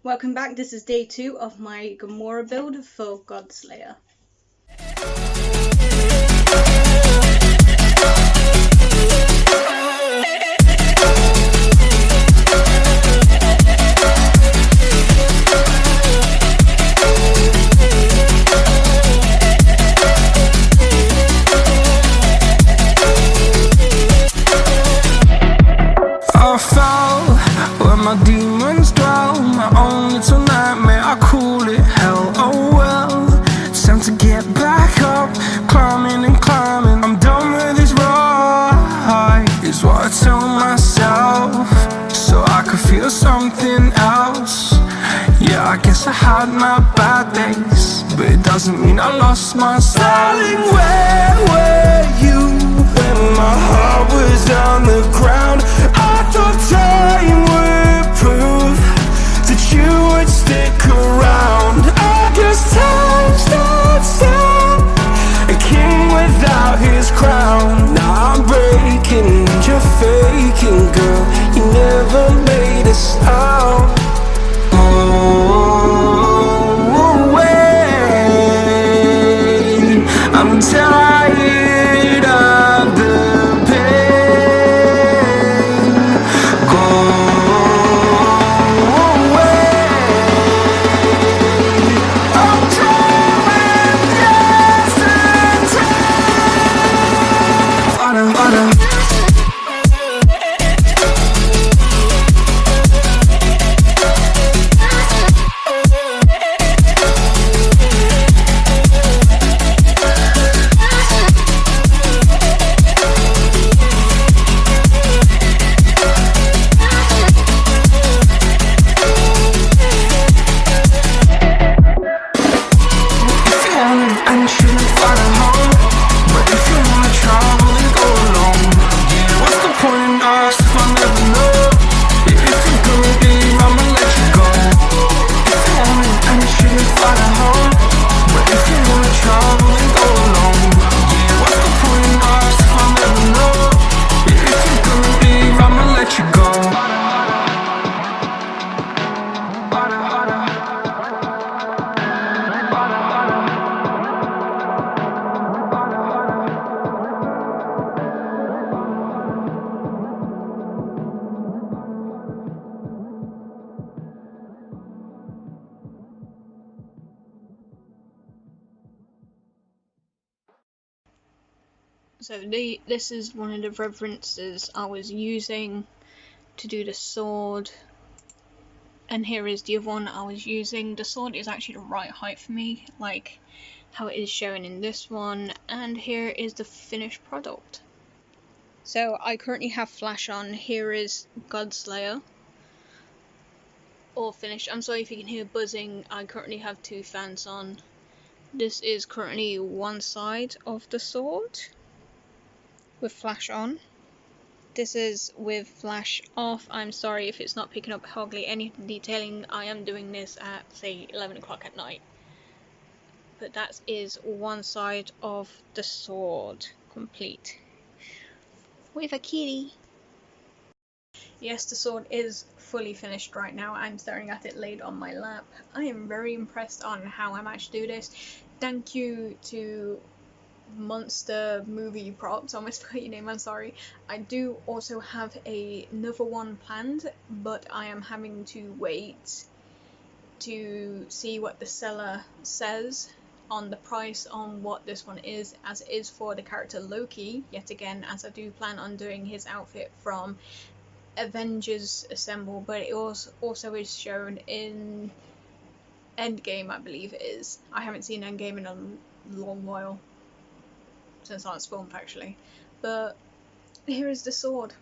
Welcome back, this is day 2 of my Gamora build for Godslayer. I fell where my demons dwell, my own little nightmare, I call it hell. Oh well, it's time to get back up, climbing and climbing. I'm done with this ride, is what I tell myself, so I could feel something else. Yeah, I guess I had my bad days, but it doesn't mean I lost my style. Darling, where were you when my heart was on the ground? I thought time would prove that you would stick around. I guess time stood still, a king without his crown. Now I'm breaking and you're faking, girl. You never made a sound. I'm tired of the pain. Go away. I'm drawing yesterday. So this is one of the references I was using to do the sword, and here is the other one I was using. The sword is actually the right height for me, like how it is shown in this one, and here is the finished product. So I currently have flash on. Here is Godslayer, all finished. I'm sorry if you can hear buzzing, I currently have 2 fans on. This is currently one side of the sword with flash on. This is with flash off. I'm sorry if it's not picking up hardly any detailing. I am doing this at say 11 o'clock at night. But that is one side of the sword complete with a kitty. Yes, the sword is fully finished right now. I'm staring at it laid on my lap. I am very impressed on how I managed to do this. Thank you to Monster Movie Props, I almost forgot your name, I'm sorry. I do also have another one planned, but I am having to wait to see what the seller says on the price on what this one is, as it is for the character Loki, yet again, as I do plan on doing his outfit from Avengers Assemble, but it also is shown in Endgame, I believe it is. I haven't seen Endgame in a long while, since last filmed actually, but here is the sword.